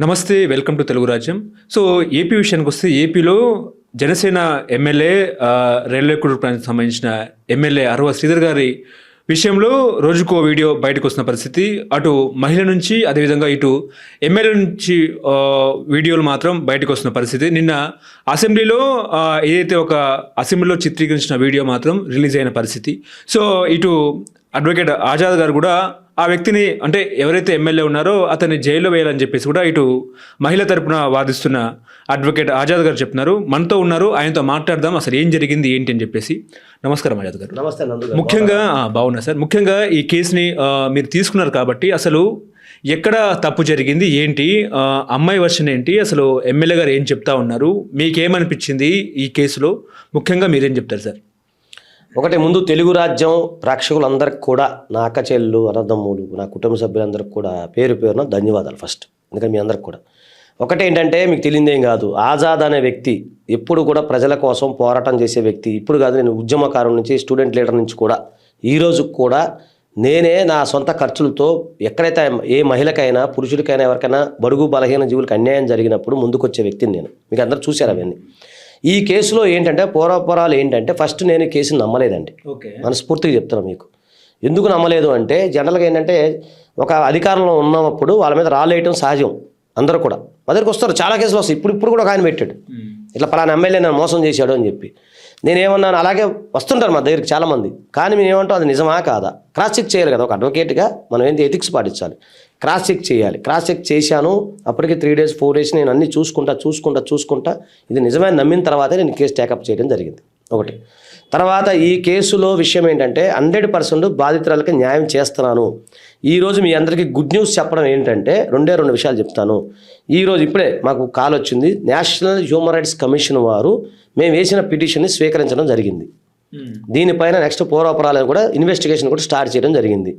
నమస్తే, welcome to Telugu రాజ్యం. So AP విషయానికి వస్తే ఏపీలో జనసేన ఎమ్మెల్యే రైల్వే కుటుంబానికి సంబంధించిన ఎమ్మెల్యే అరవ శ్రీధర్ గారి విషయంలో రోజుకో వీడియో బయటకు వస్తున్న పరిస్థితి. అటు మహిళ నుంచి అదేవిధంగా ఇటు ఎమ్మెల్యే నుంచి వీడియోలు మాత్రం బయటకు వస్తున్న పరిస్థితి. నిన్న అసెంబ్లీలో ఏదైతే ఒక అసెంబ్లీలో చిత్రీకరించిన వీడియో మాత్రం రిలీజ్ అయిన పరిస్థితి. సో ఇటు అడ్వకేట్ ఆజాద్ గారు కూడా ఆ వ్యక్తిని అంటే ఎవరైతే ఎమ్మెల్యే ఉన్నారో అతన్ని జైల్లో వేయాలని చెప్పేసి కూడా ఇటు మహిళ తరపున వాదిస్తున్న అడ్వకేట్ ఆజాద్ గారు చెప్తున్నారు. మనతో ఉన్నారు, ఆయనతో మాట్లాడదాం అసలు ఏం జరిగింది ఏంటి అని చెప్పేసి. నమస్కారం ఆజాద్ గారు. నమస్తే నందు గారు. ముఖ్యంగా బాగున్నా సార్. ముఖ్యంగా ఈ కేసుని మీరు తీసుకున్నారు కాబట్టి అసలు ఎక్కడ తప్పు జరిగింది ఏంటి, అమ్మాయి వర్షన్ ఏంటి, అసలు ఎమ్మెల్యే గారు ఏం చెప్తా ఉన్నారు, మీకేమనిపించింది ఈ కేసులో, ముఖ్యంగా మీరేం చెప్తారు సార్? ఒకటి ముందు తెలుగు రాజ్యం ప్రేక్షకులందరికీ కూడా, నా అక్క చెల్లెలు అన్నదమ్ములు నా కుటుంబ సభ్యులందరికీ కూడా పేరు పేరున ధన్యవాదాలు ఫస్ట్. ఎందుకంటే మీ అందరికి కూడా ఒకటి ఏంటంటే, మీకు తెలియదేం కాదు, ఆజాద్ అనే వ్యక్తి ఎప్పుడు కూడా ప్రజల కోసం పోరాటం చేసే వ్యక్తి. ఇప్పుడు కాదు, నేను ఉద్యమకారం నుంచి స్టూడెంట్ లీడర్ నుంచి కూడా ఈ రోజు కూడా నేనే నా సొంత ఖర్చులతో ఎక్కడైతే ఏ మహిళకైనా పురుషుడికైనా ఎవరికైనా బడుగు బలహీన జీవులకు అన్యాయం జరిగినప్పుడు ముందుకొచ్చే వ్యక్తిని నేను. మీకు అందరూ చూశారు అవన్నీ. ఈ కేసులో ఏంటంటే పూర్వపరాలు ఏంటంటే, ఫస్ట్ నేను ఈ కేసుని నమ్మలేదండి. మనస్ఫూర్తిగా చెప్తున్నాను మీకు. ఎందుకు నమ్మలేదు అంటే, జనరల్గా ఏంటంటే ఒక అధికారంలో ఉన్నప్పుడు వాళ్ళ మీద రాలేయటం సహజం. అందరూ కూడా మా దగ్గరికి వస్తారు, చాలా కేసులు వస్తాయి. ఇప్పుడు కూడా ఒక ఆయన పెట్టాడు, ఇట్లా పలానా ఎమ్మెల్యే నన్ను మోసం చేశాడు అని చెప్పి. నేనేమన్నాను, అలాగే వస్తుంటారు మా దగ్గరికి చాలామంది. కానీ మేము ఏమంటాం, అది నిజమా కాదా క్రాస్ చెక్ చేయాలి కదా. ఒక అడ్వకేట్గా మనం ఏంటి ఎథిక్స్ పాటించాలి, క్రాస్ చెక్ చేయాలి. క్రాస్ చెక్ చేశాను. అప్పటికి 3 days 4 days నేను అన్నీ చూసుకుంటా ఇది నిజమైన నమ్మిన తర్వాతే నేను కేసు టేకప్ చేయడం జరిగింది. ఒకటి. తర్వాత ఈ కేసులో విషయం ఏంటంటే 100% బాధితురాలకి న్యాయం చేస్తున్నాను. ఈరోజు మీ అందరికీ గుడ్ న్యూస్ చెప్పడం ఏంటంటే, 2 విషయాలు చెప్తాను. ఈరోజు ఇప్పుడే మాకు కాల్ వచ్చింది, నేషనల్ హ్యూమన్ రైట్స్ కమిషన్ వారు మేము వేసిన పిటిషన్ని స్వీకరించడం జరిగింది. దీనిపైన నెక్స్ట్ పూర్వపరాలను కూడా ఇన్వెస్టిగేషన్ కూడా స్టార్ట్ చేయడం జరిగింది.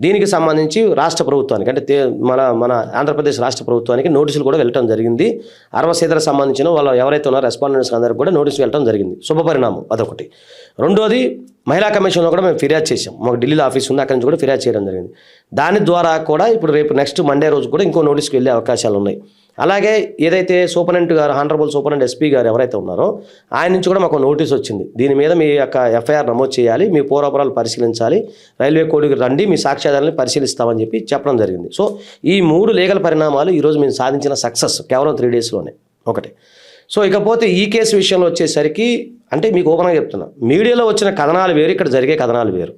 దీనికి సంబంధించి రాష్ట్ర ప్రభుత్వానికి అంటే మన ఆంధ్రప్రదేశ్ రాష్ట్ర ప్రభుత్వానికి నోటీసులు కూడా వెళ్ళటం జరిగింది. అరవ శ్రీధర్కి సంబంధించిన వాళ్ళు ఎవరైతే ఉన్నారో రెస్పాండెంట్స్ అందరికీ కూడా నోటీసులు వెళ్ళటం జరిగింది. శుభపరిణామం అదొకటి. రెండోది, మహిళా కమిషన్లో కూడా మేము ఫిర్యాదు చేసాం. మాకు ఢిల్లీలో ఆఫీస్ ఉంది, అక్కడి నుంచి కూడా ఫిర్యాదు చేయడం జరిగింది. దాని ద్వారా కూడా ఇప్పుడు రేపు నెక్స్ట్ మండే రోజు కూడా ఇంకో నోటీస్కి వెళ్ళే అవకాశాలు ఉన్నాయి. అలాగే ఏదైతే సూపరింటెండెంట్ గారు, హానరబుల్ సూపరింటెండెంట్ ఎస్పీ గారు ఎవరైతే ఉన్నారో ఆయన నుంచి కూడా మాకు నోటీస్ వచ్చింది. దీని మీద మీ యొక్క ఎఫ్ఐఆర్ నమోదు చేయాలి, మీ పూర్వపరాలు పరిశీలించాలి, రైల్వే కోడ్కి రండి, మీ సాక్ష్యాధారాలను పరిశీలిస్తామని చెప్పి చెప్పడం జరిగింది. సో ఈ 3 లీగల్ పరిణామాలు ఈరోజు మేము సాధించిన సక్సెస్ కేవలం 3 daysలోనే. ఒకటి. సో ఇకపోతే ఈ కేసు విషయంలో వచ్చేసరికి అంటే మీకు ఓపెన్గా చెప్తున్నా, మీడియాలో వచ్చిన కథనాలు వేరు, ఇక్కడ జరిగే కథనాలు వేరు.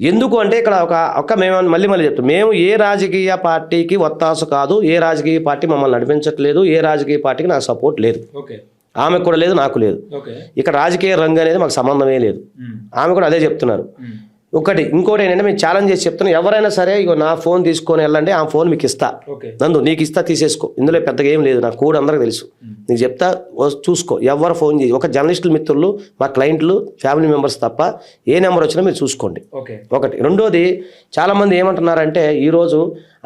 ఎందుకు అంటే ఇక్కడ మేము మళ్ళీ చెప్తాం, మేము ఏ రాజకీయ పార్టీకి ఒత్తాసు కాదు, ఏ రాజకీయ పార్టీ మమ్మల్ని నడిపించట్లేదు, ఏ రాజకీయ పార్టీకి నాకు సపోర్ట్ లేదు, ఆమెకు కూడా లేదు, నాకు లేదు. ఇక్కడ రాజకీయ రంగు అనేది మాకు సంబంధమే లేదు. ఆమె కూడా అదే చెప్తున్నారు. ఒకటి. ఇంకోటి ఏంటంటే మేము ఛాలెంజ్ చేసి చెప్తున్నాం, ఎవరైనా సరే ఇగో నా ఫోన్ తీసుకొని వెళ్ళండి, ఆ ఫోన్ మీకు ఇస్తా, నందు నీకు ఇస్తా, తీసేసుకో, ఇందులో పెద్దగా ఏం లేదు, నాకు కూడా అందరికీ తెలుసు, నీకు చెప్తా, చూసుకో, ఎవరు ఫోన్ చేసి, ఒక జర్నలిస్టుల మిత్రులు, మా క్లయింట్లు, ఫ్యామిలీ మెంబర్స్ తప్ప ఏ నెంబర్ వచ్చినా మీరు చూసుకోండి. ఒకటి. రెండోది, చాలామంది ఏమంటున్నారంటే ఈరోజు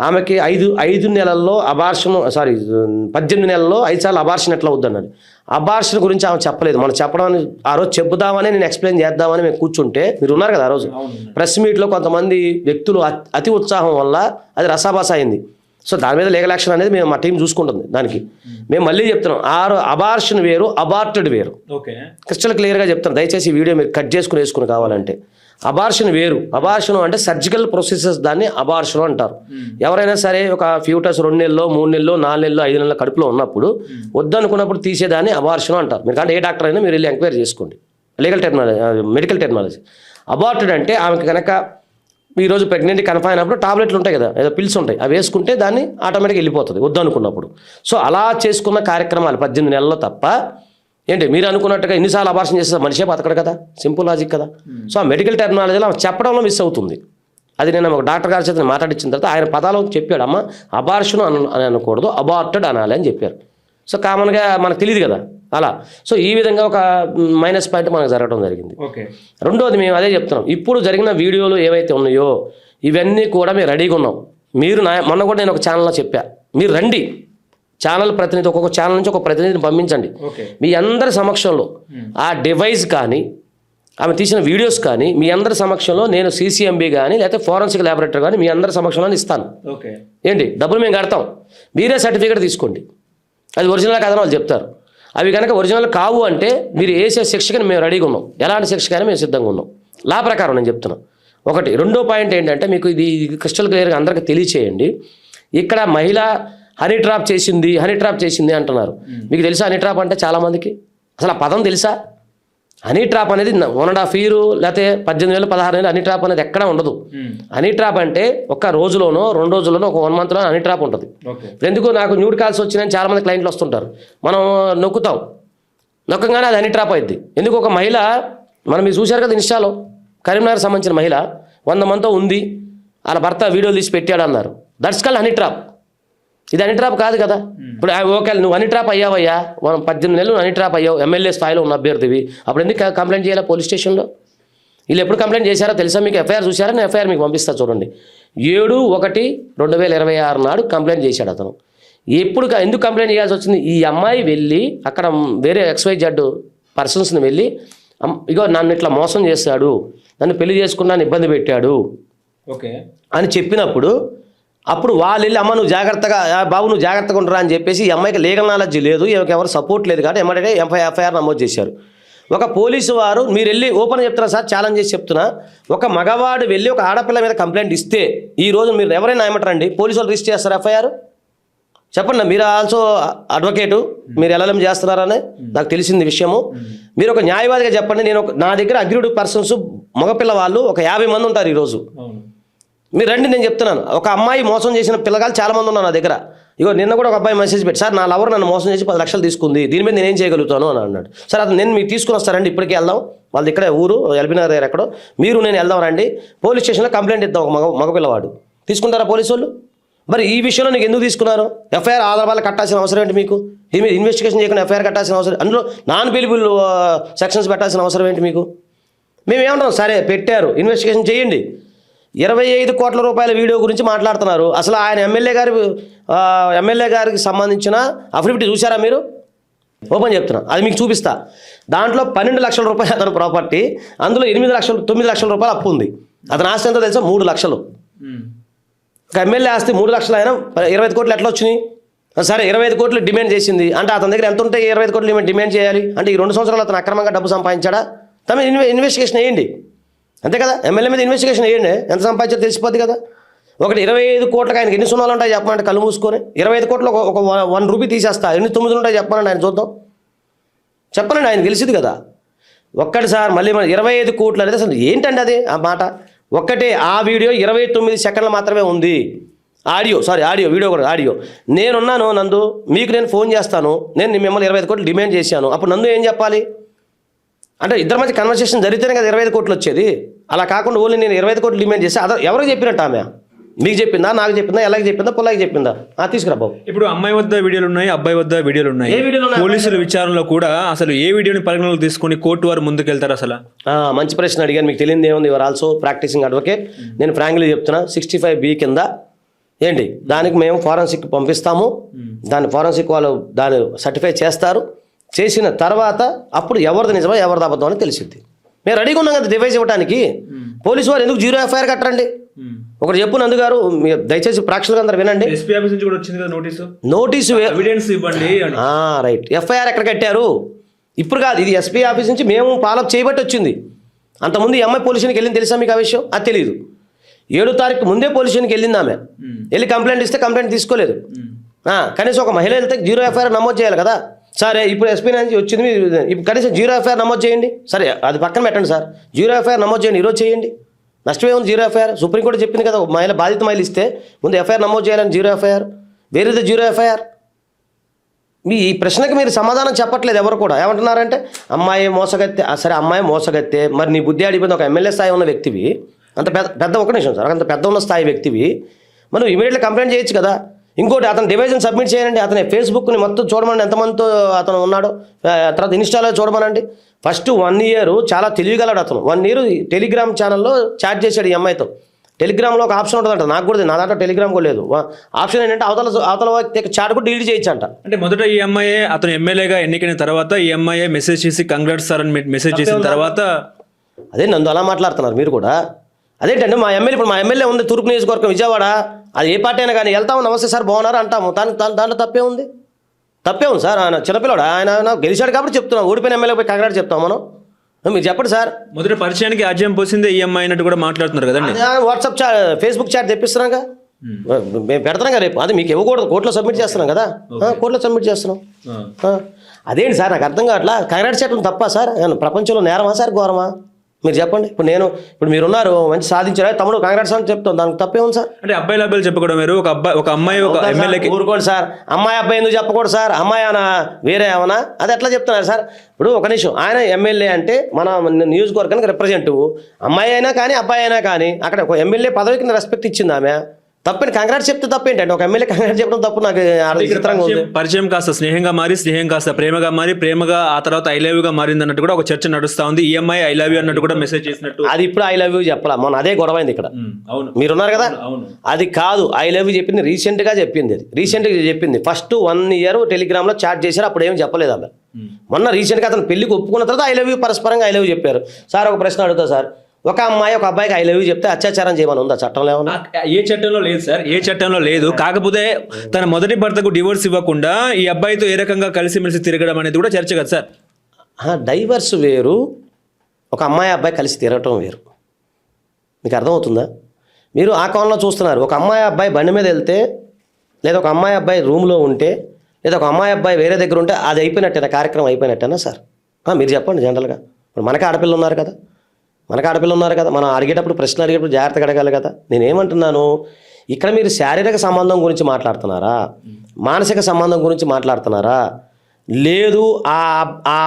ఆమెకి 5 నెలల్లో అబార్షన్ 18 నెలల్లో 5 సార్లు అబార్షన్ ఎట్లా అవుద్దన్నాడు. అబార్షన్ గురించి ఆమె చెప్పలేదు. మనం చెప్పడం ఆ రోజు చెబుదామని నేను ఎక్స్ప్లెయిన్ చేద్దామని మేము కూర్చుంటే, మీరు ఉన్నారు కదా ఆ రోజు ప్రెస్ మీట్లో, కొంతమంది వ్యక్తులు అతి ఉత్సాహం వల్ల అది రసాభాస అయింది. సో దాని మీద లీగల్ యాక్షన్ అనేది మా టీం చూసుకుంటుంది. దానికి మేము మళ్ళీ చెప్తున్నాం, అబార్షన్ వేరు, అబార్టెడ్ వేరు. క్రిస్టల్ క్లియర్గా చెప్తాను, దయచేసి ఈ వీడియో మీరు కట్ వేసుకుని కావాలంటే. అబార్షన్ వేరు. అబార్షన్ అంటే సర్జికల్ ప్రొసెసెస్, దాన్ని అబార్షన్ అంటారు. ఎవరైనా సరే ఒక ఫ్యూటస్ 2 నెలల్లో 3 నెలల్లో 4 నెలల్లో 5 నెలల కడుపులో ఉన్నప్పుడు వద్దనుకున్నప్పుడు తీసేదాన్ని అబార్షన్ అంటారు. మీరు అంటే ఏ డాక్టర్ అయినా మీరు వెళ్ళి ఎంక్వైరీ చేసుకోండి, legal terminology, medical terminology. Aborted అంటే ఆమెకి కనుక ఈరోజు ప్రెగ్నెంట్ కన్ఫైన్ అయినప్పుడు టాబ్లెట్లు ఉంటాయి కదా, ఏదో పిల్స్ ఉంటాయి, అవి వేసుకుంటే దాన్ని ఆటోమేటిక్గా వెళ్ళిపోతుంది వద్దనుకున్నప్పుడు. సో అలా చేసుకున్న కార్యక్రమాలు 18 నెలల్లో తప్ప ఏంటి మీరు అనుకున్నట్టుగా ఎన్నిసార్లు అబార్షన్ చేస్తే మనిషే బతకడు కదా, సింపుల్ లాజిక్ కదా. సో ఆ మెడికల్ టెర్మినాలజీలో చెప్పడంలో మిస్ అవుతుంది. అది నేను ఒక డాక్టర్ గారి చేత మాట్లాడించిన తర్వాత ఆయన పదాలు చెప్పాడు, అమ్మ అబార్షన్ అని అనకూడదు, అబార్టెడ్ అనాలి అని చెప్పారు. సో కామన్గా మనకు తెలియదు కదా అలా. సో ఈ విధంగా ఒక మైనస్ పాయింట్ మనకు జరగడం జరిగింది. రెండోది, మేము అదే చెప్తున్నాం, ఇప్పుడు జరిగిన వీడియోలు ఏవైతే ఉన్నాయో ఇవన్నీ కూడా మేము రెడీగా ఉన్నాం. మీరు మొన్న కూడా నేను ఒక ఛానల్లో చెప్పా, మీరు రండి, ఛానల్ ప్రతినిధి, ఒక్కొక్క ఛానల్ నుంచి ఒక ప్రతినిధిని పంపించండి. మీ అందరి సమక్షంలో ఆ డివైస్ కానీ ఆమె తీసిన వీడియోస్ కానీ మీ అందరి సమక్షంలో నేను CCMB కానీ లేకపోతే ఫోరెన్సిక్ ల్యాబొరేటరీ కానీ మీ అందరి సమక్షంలో ఇస్తాను. ఓకే, ఏంటి డబ్బులు మేము కడతాం, మీరే సర్టిఫికేట్ తీసుకోండి, అది ఒరిజినల్ కాదని వాళ్ళు చెప్తారు. అవి కనుక ఒరిజినల్ కావు అంటే మీరు వేసే శిక్షకని మేము రెడీగా ఉన్నాం, ఎలాంటి శిక్షకైనా మేము సిద్ధంగా ఉన్నాం లా ప్రకారం. నేను చెప్తున్నాను ఒకటి. రెండో పాయింట్ ఏంటంటే మీకు ఇది క్రిస్టల్ క్లియర్గా అందరికీ తెలియచేయండి. ఇక్కడ మహిళ హనీ ట్రాప్ చేసింది అంటున్నారు. మీకు తెలుసా హనీ ట్రాప్ అంటే చాలామందికి అసలు ఆ పదం తెలుసా? హనీ ట్రాప్ అనేది 1.5 year లేకపోతే 18 నెలలు 16 నెలలు హనీ ట్రాప్ అనేది ఎక్కడ ఉండదు. హనీ ట్రాప్ అంటే ఒక రోజులోనో 2 రోజుల్లోనో ఒక 1 monthలో హనీ ట్రాప్ ఉంటుంది. ఎందుకు నాకు న్యూడ్ కాల్స్ వచ్చినాయని చాలా మంది క్లయింట్లు వస్తుంటారు, మనం నొక్కగానే అది హనీ ట్రాప్ అయింది. ఎందుకు ఒక మహిళ మనం మీరు చూశారు కదా ఇన్స్టాలో, కరీంనగర్ సంబంధించిన మహిళ 100 మందితో ఉంది, వాళ్ళ భర్త వీడియోలు తీసి పెట్టాడు అన్నారు. That's called honey trap. ఇది హనీ ట్రాప్ కాదు కదా. ఇప్పుడు ఓకే నువ్వు హనీ ట్రాప్ అయ్యావయ్యా, 18 నెలలు హనీ ట్రాప్ అయ్యావు, ఎమ్మెల్యే స్థాయిలో ఉన్న అభ్యర్థివి, అప్పుడు ఎందుకు కంప్లైంట్ చేయాలి పోలీస్ స్టేషన్లో? వీళ్ళు ఎప్పుడు కంప్లైంట్ చేశారో తెలుసా మీకు? ఎఫ్ఐఆర్ చూసారా? నేను ఎఫ్ఐఆర్ మీకు పంపిస్తా చూడండి. 7/1/2026 నాడు కంప్లైంట్ చేశాడు అతను. ఎందుకు కంప్లైంట్ చేయాల్సి వచ్చింది? ఈ అమ్మాయి వెళ్ళి అక్కడ వేరే XYZ పర్సన్స్ని వెళ్ళి ఇగో నన్ను ఇట్లా మోసం చేశాడు, నన్ను పెళ్లి చేసుకున్నాను ఇబ్బంది పెట్టాడు ఓకే అని చెప్పినప్పుడు అప్పుడు వాళ్ళు వెళ్ళి అమ్మ నువ్వు జాగ్రత్తగా బాబు నువ్వు జాగ్రత్తగా ఉండరా అని చెప్పేసి ఈ అమ్మాయికి లీగల్ నాలెడ్జ్ లేదు, ఎవరు సపోర్ట్ లేదు కాబట్టి ఎమ్మటే ఎఫ్ఐఆర్ నమోదు చేశారు. ఒక పోలీసు వారు మీరు వెళ్ళి ఓపెన్ చెప్తున్నా సార్, ఛాలెంజ్ చేసి చెప్తున్నా, ఒక మగవాడు వెళ్ళి ఒక ఆడపిల్ల మీద కంప్లైంట్ ఇస్తే ఈ రోజు మీరు ఎవరైనా ఏమంటారండి? పోలీసు వాళ్ళు రిజిస్టర్ చేస్తారు ఎఫ్ఐఆర్? చెప్పండి. మీరు ఆల్సో అడ్వకేటు, మీరు LLM చేస్తున్నారని నాకు తెలిసింది విషయము. మీరు ఒక న్యాయవాదిగా చెప్పండి. నా దగ్గర అగ్రీడ్ పర్సన్స్ మగపిల్ల వాళ్ళు ఒక 50 మంది ఉంటారు ఈరోజు. మీరు రండి, నేను చెప్తున్నాను. ఒక అమ్మాయి మోసం చేసిన పిల్లగాలు చాలా మంది ఉన్నారు నా దగ్గర. ఇగో నిన్న కూడా ఒక అబ్బాయి మెసేజ్ పెట్టి, సార్ నా లవర్ నన్ను మోసం చేసి 10 లక్షలు తీసుకుంది, దీని మీద నేనేం చేయగలుగుతాను అని అన్నాడు. సార్ అది నేను మీరు తీసుకుని వస్తారండి, ఇప్పటికే వెళ్దాం, వాళ్ళది ఇక్కడే ఊరు ఎల్బీ నగర్ దగ్గర ఎక్కడో, మీరు నేను వెళ్దాం రండి, పోలీస్ స్టేషన్లో కంప్లైంట్ ఇద్దాం. ఒక మగపిల్లవాడు తీసుకుంటారా పోలీసు వాళ్ళు? మరి ఈ విషయంలో నీకు ఎందుకు తీసుకున్నారు? ఎఫ్ఐఆర్ ఆధారాలు కట్టాల్సిన అవసరం ఏంటి మీకు? దీని మీద ఇన్వెస్టిగేషన్ చేయకుండా ఎఫ్ఐఆర్ కట్టాల్సిన అవసరం, అందులో నాన్ బెయిలబుల్ సెక్షన్స్ పెట్టాల్సిన అవసరం ఏంటి మీకు? మేము ఏమంటాం, సరే పెట్టారు ఇన్వెస్టిగేషన్ చేయండి. 25 కోట్ల రూపాయల వీడియో గురించి మాట్లాడుతున్నారు. అసలు ఆయన ఎమ్మెల్యే గారికి సంబంధించిన అఫిడవిట్ చూసారా మీరు? ఓపెన్ చెప్తున్నా, అది మీకు చూపిస్తా. దాంట్లో 12 లక్షల రూపాయలు అతని ప్రాపర్టీ, అందులో 9 లక్షల రూపాయలు అప్పు ఉంది. అతని ఆస్తి ఎంతో తెలుసా? 3 లక్షలు. ఒక ఎమ్మెల్యే ఆస్తి 3 లక్షలు అయినా 25 కోట్లు ఎట్లా వచ్చినాయి? సరే 25 కోట్లు డిమాండ్ చేసింది అంటే అతని దగ్గర ఎంత ఉంటే 25 కోట్లు డిమాండ్ చేయాలి అంటే ఈ 2 సంవత్సరాలు అతను అక్రమంగా డబ్బు సంపాదించాడా? తమ ఇన్వెస్టిగేషన్ వేయండి, అంతే కదా. ఎమ్మెల్యే మీద ఇన్వెస్టిగేషన్ వేయండి, ఎంత సంపాదించారో తెలిసిపోద్ది కదా. ఒకటి 25 కోట్లకి ఆయనకి ఎన్ని సున్నాలు ఉంటాయి చెప్పమంటే కళ్ళు మూసుకొని 25 కోట్లు ఒక 1 రూపీ తీసేస్తా, ఎన్ని 9 ఉంటాయి చెప్పమని ఆయన చూద్దాం, చెప్పనండి, ఆయన తెలిసింది కదా. ఒక్కటి సార్ మళ్ళీ 25 కోట్లు అనేది అసలు ఏంటండి అది ఆ మాట? ఒక్కటే ఆ వీడియో 29 సెకండ్లు మాత్రమే ఉంది. ఆడియో వీడియో కూడా ఆడియో. నేనున్నాను నందు, మీకు నేను ఫోన్ చేస్తాను, నేను మిమ్మల్ని 25 కోట్లు డిమాండ్ చేశాను, అప్పుడు నందు ఏం చెప్పాలి? అంటే ఇద్దరి మధ్య కన్వర్సేషన్ జరిగితేనే కదా 25 కోట్లు వచ్చేది. అలా కాకుండా ఓన్లీ నేను 25 కోట్లు డిమాండ్ చేస్తే ఎవరికి చెప్పినట్టు? ఆమె మీకు చెప్పిందా, నాకు చెప్పిందా, ఎలాగ చెప్పిందా, పొలాకి చెప్పిందా? తీసుకురా బాబు. ఇప్పుడు అమ్మాయి వద్ద వీడియోలు ఉన్నాయి, అబ్బాయి వద్ద వీడియోలు ఉన్నాయి. పోలీసుల విచారణలో కూడా అసలు ఏ వీడియోని పరిగణలోకి తీసుకొని కోర్టు వారు ముందుకెళ్తారు అసలు? మంచి ప్రశ్న అడిగాను. మీకు తెలియదు ఏముంది, యువర్ ఆల్సో ప్రాక్టీసింగ్ అడ్వకేట్. నేను ఫ్రాంక్లీ చెప్తున్నా, 65B కింద ఏంటి దానికి మేము ఫారెన్సిక్ పంపిస్తాము. దాని ఫారెన్సిక్ వాళ్ళు దాన్ని సర్టిఫై చేస్తారు. చేసిన తర్వాత అప్పుడు ఎవరిది నిజమో ఎవరిది అబద్ధం అని తెలిసింది. మేము రెడీగా ఉన్నాం కదా డివైస్ ఇవ్వడానికి. పోలీసు వారు ఎందుకు 0 ఎఫ్ఐఆర్ కట్టరండి? ఒకటి చెప్పు నందు గారు, మీరు దయచేసి ప్రేక్షకులు అందరూ వినండి. ఎస్పీ ఆఫీస్ నుంచి కూడా వచ్చింది కదా నోటీసు ఎవిడెన్స్ ఇవ్వండి. రైట్. ఎఫ్ఐఆర్ ఎక్కడ కట్టారు? ఇప్పుడు కాదు, ఇది ఎస్పీ ఆఫీస్ నుంచి మేము ఫాలోఅప్ చేయబట్టి వచ్చింది. అంతకుముందు ఈ అమ్మాయి పోలీస్ స్టేషన్కి వెళ్ళింది తెలుసా మీకు ఆ విషయం? అది తెలియదు. 7వ తారీఖు ముందే పోలీస్ స్టేషన్కి వెళ్ళింది ఆమె. వెళ్ళి కంప్లైంట్ ఇస్తే కంప్లైంట్ తీసుకోలేదు. కనీసం ఒక మహిళ వెళ్తే 0 ఎఫ్ఐఆర్ నమోదు చేయాలి కదా. సరే ఇప్పుడు ఎస్పీ నుంచి వచ్చింది, ఇప్పుడు కనీసం 0 ఎఫ్ఐఆర్ నమోదు చేయండి. సరే అది పక్కన పెట్టండి సార్, 0 ఎఫ్ఐఆర్ నమోదు చేయండి, ఈరోజు చేయండి, నష్టమే ఉంది. 0 ఎఫ్ఐఆర్ సుప్రీంకోర్టు చెప్పింది కదా, మహిళ బాధిత మహిళ ఇస్తే ముందు ఎఫ్ఐఆర్ నమోదు చేయాలని 0 FIR. Where is the 0 FIR? ఈ ప్రశ్నకి మీరు సమాధానం చెప్పట్లేదు ఎవరు కూడా. ఏమంటున్నారంటే అమ్మాయి మోసగత్తే. సరే అమ్మాయి మోసగత్తే, మరి నీ బుద్ధి ఆడిపోయింది. ఒక ఎమ్మెల్యే స్థాయి ఉన్న వ్యక్తివి, అంత పెద్ద ఒక నిమిషం సార్, అంత పెద్ద ఉన్న స్థాయి వ్యక్తివి, మనం ఇమీడియట్గా కంప్లైంట్ చేయొచ్చు కదా. ఇంకోటి అతను డివైజ్ని సబ్మిట్ చేయండి, అతని ఫేస్బుక్ని మొత్తం చూడమని, ఎంతమందితో అతను ఉన్నాడో, తర్వాత ఇన్స్టాలో చూడమనండి. ఫస్ట్ 1 year చాలా తెలియగలడు అతను. 1 year టెలిగ్రామ్ ఛానల్లో చాట్ చేశాడు ఈ అమ్మాయితో. టెలిగ్రామ్లో ఒక ఆప్షన్ ఉంటుందంట, నాకు కూడా నా దాంట్లో టెలిగ్రామ్ కూడా లేదు. ఆప్షన్ ఏంటంటే అవతల వ్యక్తి చాట్ కూడా డిలీట్ చేయొచ్చు అంట. అంటే మొదట ఈ అమ్మాయి అతను ఎమ్మెల్యేగా ఎన్నికైన తర్వాత ఈ అమ్మాయి మెసేజ్ చేసి కంగ్రాట్స్ సార్ అని మెసేజ్ చేసిన తర్వాత అదే నందు అలా మాట్లాడుతున్నారు మీరు కూడా. అదేంటంటే మా ఎమ్మెల్యే ఇప్పుడు మా ఎమ్మెల్యే ఉంది తూర్పు నియోజకవర్గం విజయవాడ, అది ఏ పార్టీ అయినా కానీ వెళ్తాము నమస్తే సార్ బాగున్నారు అంటాము, దాంట్లో తప్పే ఉంది సార్. ఆయన చిన్నపిల్లడు, ఆయన గెలిచాడు కాబట్టి చెప్తున్నాం, ఓడిపోయిన ఎమ్మెల్యే పోయి కాకినాడ చెప్తాం మనం. మీరు చెప్పండి సార్. మొదటి పరిచయానికి ఆజ్యం పోసిందే ఈఎంఐ అన్నట్టు కూడా మాట్లాడుతున్నారు కదండి. వాట్సాప్ చాట్ ఫేస్బుక్ చాట్ తెప్పిస్తున్నాగా, మేము పెడతాం కదా రేపు. అది మీకు ఇవ్వకూడదు, కోర్టులో సబ్మిట్ చేస్తున్నాం కదా, కోర్టులో సబ్మిట్ చేస్తున్నాం. అదేంటి సార్ నాకు అర్థం కావట్లా, కాకినాడ చెట్లు తప్ప సార్? ప్రపంచంలో నేరమా సార్ ఘోరమా? మీరు చెప్పండి. ఇప్పుడు మీరున్నారు మంచి సాధించారా తమ్ముడు కాంగ్రెస్ అని చెప్తాం, దానికి తప్పే ఉంది సార్. అంటే అబ్బాయిల అబ్బాయిలు చెప్పకూడదు, మీరు ఒక అమ్మాయి ఒక ఎమ్మెల్యేకి ఊరుకోండి సార్. అమ్మాయి అబ్బాయి ఎందుకు చెప్పకూడదు సార్? అమ్మాయి అనా వేరే ఏమన్నా? అది ఎట్లా చెప్తున్నారు సార్? ఇప్పుడు ఒక నిమిషం, ఆయన ఎమ్మెల్యే అంటే మన నియోజకవర్గానికి రిప్రజెంటివ్, అమ్మాయి అయినా కానీ అబ్బాయి అయినా కానీ అక్కడ ఒక ఎమ్మెల్యే పదవికి రెస్పెక్ట్ ఇచ్చింది ఆమె. తప్పని కాంగ్రెస్ చెప్తే తప్పేంటంటే ఒక ఎమ్మెల్యే కాంగ్రెస్ చెప్పడం తప్పు. నాకు చిత్రంగా ఉంది. పరిచయం కాస్త స్నేహంగా మారి, స్నేహం కాస్త ప్రేమగా మారి, ప్రేమగా ఆ తర్వాత ఐ లవ్ యూగా మారింది అన్నట్టు కూడా ఒక చర్చ నడుస్తా ఉంది. ఈఎంఐ ఐ లవ్ యూ అన్నట్టు కూడా మెసేజ్ చేసినట్టు. అది ఇప్పుడు ఐ లవ్ యూ చెప్పాలా? మొన్న అదే గొడవ అయింది ఇక్కడ. అవును, మీరున్నారు కదా. అవును, అది కాదు ఐ లవ్ యూ చెప్పింది రీసెంట్గా చెప్పింది. అది రీసెంట్గా చెప్పింది. ఫస్ట్ 1 year టెలిగ్రామ్లో చాట్ చేశారు, అప్పుడు ఏం చెప్పలేదు ఆమె. మొన్న రీసెంట్గా అతను పెళ్లికి ఒప్పుకున్న తర్వాత ఐ లవ్ యూ పరస్పరంగా ఐ లవ్ యూ చెప్పారు. సార్ ఒక ప్రశ్న అడుగుతా సార్, ఒక అమ్మాయి ఒక అబ్బాయికి ఐ లవ్ యూ చెప్తే అత్యాచారం చేయమని ఉందా చట్టంలో? ఏమన్నా? ఏ చట్టంలో లేదు సార్, ఏ చట్టంలో లేదు. కాకపోతే తన మొదటి భర్తకు డివోర్స్ ఇవ్వకుండా ఈ అబ్బాయితో ఏ రకంగా కలిసిమెలిసి తిరగడం అనేది కూడా చర్చ కదా సార్. డైవర్స్ వేరు, ఒక అమ్మాయి అబ్బాయి కలిసి తిరగటం వేరు. మీకు అర్థమవుతుందా? మీరు ఆ కోణంలో చూస్తున్నారు. ఒక అమ్మాయి అబ్బాయి బండి మీద వెళ్తే, లేదా ఒక అమ్మాయి అబ్బాయి రూమ్లో ఉంటే, లేదా ఒక అమ్మాయి అబ్బాయి వేరే దగ్గర ఉంటే అది అయిపోయినట్టేనా? కార్యక్రమం అయిపోయినట్టేనా సార్? మీరు చెప్పండి. జనరల్గా ఇప్పుడు మనకి ఆడపిల్లలు ఉన్నారు కదా, మనం అడిగేటప్పుడు ప్రశ్న అడిగేటప్పుడు జాగ్రత్తగా అడగాలి కదా. నేనేమంటున్నాను, ఇక్కడ మీరు శారీరక సంబంధం గురించి మాట్లాడుతున్నారా, మానసిక సంబంధం గురించి మాట్లాడుతున్నారా, లేదు ఆ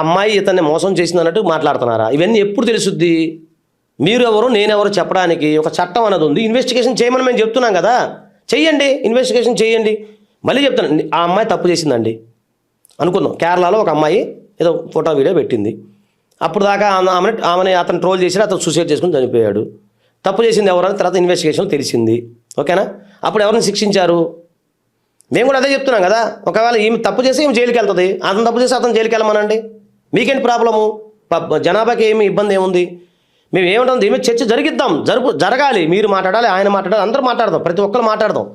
అమ్మాయి ఇతన్ని మోసం చేసింది అన్నట్టు మాట్లాడుతున్నారా? ఇవన్నీ ఎప్పుడు తెలుసుద్ది? మీరు ఎవరు నేనెవరు చెప్పడానికి ఒక చట్టం అనేది ఉంది. ఇన్వెస్టిగేషన్ చేయమని మేము చెప్తున్నాం కదా, చెయ్యండి, ఇన్వెస్టిగేషన్ చేయండి. మళ్ళీ చెప్తాను, ఆ అమ్మాయి తప్పు చేసిందండి అనుకుందాం. కేరళలో ఒక అమ్మాయి ఏదో ఫోటో వీడియో పెట్టింది. అప్పుడు దాకా ఆమెని అతను ట్రోల్ చేసి అతను సూసైడ్ చేసుకుని చనిపోయాడు. తప్పు చేసింది ఎవరని తర్వాత ఇన్వెస్టిగేషన్ తెలిసింది. ఓకేనా? అప్పుడు ఎవరిని శిక్షించారు? మేము కూడా అదే చెప్తున్నాం కదా. ఒకవేళ ఈమె తప్పు చేసి ఈమె జైలుకి వెళ్తుంది, అతను తప్పు చేసి అతను జైలుకి వెళ్ళమనండి. మీకేంటి ప్రాబ్లము? జనాభాకి ఏమి ఇబ్బంది ఏముంది? మేము ఏమంటాం, దీని మీద చర్చ జరగాలి. మీరు మాట్లాడాలి, ఆయన మాట్లాడాలి, అందరూ మాట్లాడదాం, ప్రతి ఒక్కరు మాట్లాడదాం.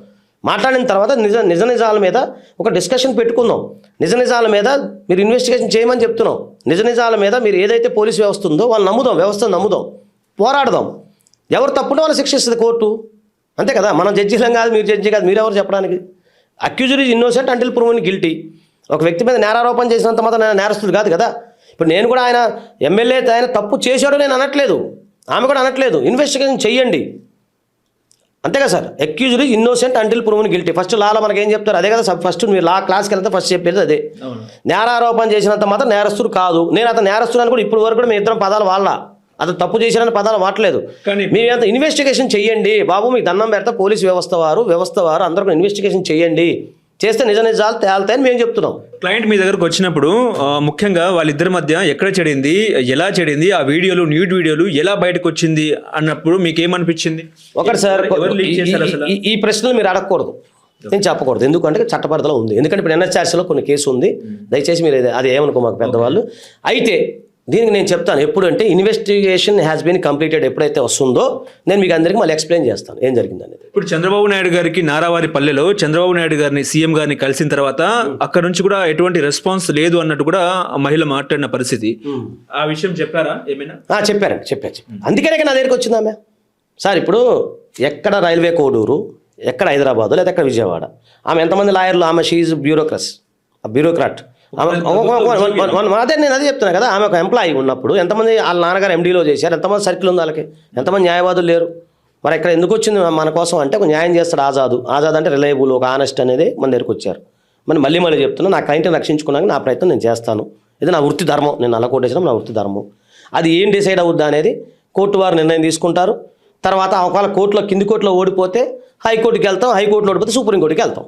మాట్లాడిన తర్వాత నిజ నిజాల మీద ఒక డిస్కషన్ పెట్టుకుందాం. నిజ నిజాల మీద మీరు ఇన్వెస్టిగేషన్ చేయమని చెప్తున్నాం. నిజ నిజాల మీద మీరు ఏదైతే పోలీసు వ్యవస్థ ఉందో వాళ్ళు నమ్ముదాం, వ్యవస్థను నమ్ముదాం, పోరాడదాం. ఎవరు తప్పుంటే వాళ్ళు శిక్షిస్తుంది కోర్టు, అంతే కదా. మనం జడ్జిలం కాదు, మీరు జడ్జి కాదు, మీరెవరు చెప్పడానికి? Accuser is innocent until proven guilty. ఒక వ్యక్తి మీద నేరారోపణ చేసినంత మాత్రం నేరస్తుడు కాదు కదా. ఇప్పుడు నేను కూడా ఆయన ఎమ్మెల్యే ఆయన తప్పు చేశాడు నేను అనట్లేదు, ఆమె కూడా అనట్లేదు. ఇన్వెస్టిగేషన్ చెయ్యండి, అంతే కదా sir. Accused is innocent until proven guilty. First లాలో మనకి ఏం చెప్తారు? అదే కదా సార్. ఫస్ట్ మీరు లా క్లాస్కి వెళ్తే ఫస్ట్ చెప్పేది అదే. నేరారోపణ చేసినంత మాత్రం నేరస్తుడు కాదు. నేను అతను నేరస్తుడు అని కూడా ఇప్పుడు వరకు కూడా మీ ఇద్దరం పదాలు వాళ్ళ, అతను తప్పు చేసినని పదాలు వాడలేదు. మీరు అంత ఇన్వెస్టిగేషన్ చెయ్యండి బాబు, మీకు దండం పెడతా. పోలీసు వ్యవస్థ వారు అందరూ ఇన్వెస్టిగేషన్ చెయ్యండి, చేస్తే నిజ నిజాలు తేలుతాయని మేము చెప్తున్నాం. క్లయింట్ మీ దగ్గరకు వచ్చినప్పుడు ముఖ్యంగా వాళ్ళిద్దరి మధ్య ఎక్కడ చెడింది, ఎలా చెడింది, ఆ వీడియోలు న్యూడ్ వీడియోలు ఎలా బయటకు వచ్చింది అన్నప్పుడు మీకు ఏమనిపించింది? ఒకటి సార్, ఈ ప్రశ్నలు మీరు అడగకూడదు, నేను చెప్పకూడదు. ఎందుకంటే చట్టపరిధిలో ఉంది. ఎందుకంటే ఇప్పుడు ఎన్హెచ్ఆర్సీలో కొన్ని కేసు ఉంది. దయచేసి మీరు అది ఏమనుకో మాకు పెద్దవాళ్ళు. అయితే దీనికి నేను చెప్తాను ఎప్పుడంటే ఇన్వెస్టిగేషన్ హ్యాస్ బీన్ కంప్లీటెడ్ ఎప్పుడైతే వస్తుందో నేను మీకు అందరికీ మళ్ళీ ఎక్స్ప్లెయిన్ చేస్తాను ఏం జరిగింది అనేది. ఇప్పుడు చంద్రబాబు నాయుడు గారికి నారావారి పల్లెలో చంద్రబాబు నాయుడు గారిని సీఎం గారిని కలిసిన తర్వాత అక్కడ నుంచి కూడా ఎటువంటి రెస్పాన్స్ లేదు అన్నట్టు కూడా మహిళ మాట్లాడిన పరిస్థితి. ఆ విషయం చెప్పారా ఏమైనా? చెప్పారు. అందుకనే నా దగ్గరికి వచ్చింది ఆమె. సార్ ఇప్పుడు ఎక్కడ రైల్వే కోడూరు, ఎక్కడ హైదరాబాదు, లేదా ఎక్కడ విజయవాడ, ఆమె ఎంతమంది లాయర్లు, ఆమె షీఈ్ బ్యూరోక్రాట్. అదే నేను అదే చెప్తున్నా కదా. ఆమె ఒక ఎంప్లాయీ ఉన్నప్పుడు ఎంతమంది వాళ్ళ నాన్నగారు ఎండీలో చేశారు, ఎంతమంది సర్కిల్ ఉంది వాళ్ళకి, ఎంతమంది న్యాయవాదులు లేరు. మరి ఇక్కడ ఎందుకు వచ్చింది మన కోసం అంటే ఒక న్యాయం చేస్తాడు ఆజాద్ అంటే రిలయబుల్, ఒక ఆనెస్ట్ అనేది మన దగ్గరికి వచ్చారు. మళ్ళీ చెప్తున్నా, నా క్లయింట్ని రక్షించుకున్నాక నా ప్రయత్నం నేను చేస్తాను. ఇది నా వృత్తి ధర్మం, నేను నల్ల కొట్టేసడం నా వృత్తి ధర్మం. అది ఏం డిసైడ్ అవుద్దా అనేది కోర్టు వారు నిర్ణయం తీసుకుంటారు. తర్వాత ఒకవేళ కోర్టులో కింది కోర్టులో ఓడిపోతే హైకోర్టుకి వెళ్తాం, హైకోర్టులో ఓడిపోతే సుప్రీంకోర్టుకి వెళ్తాం.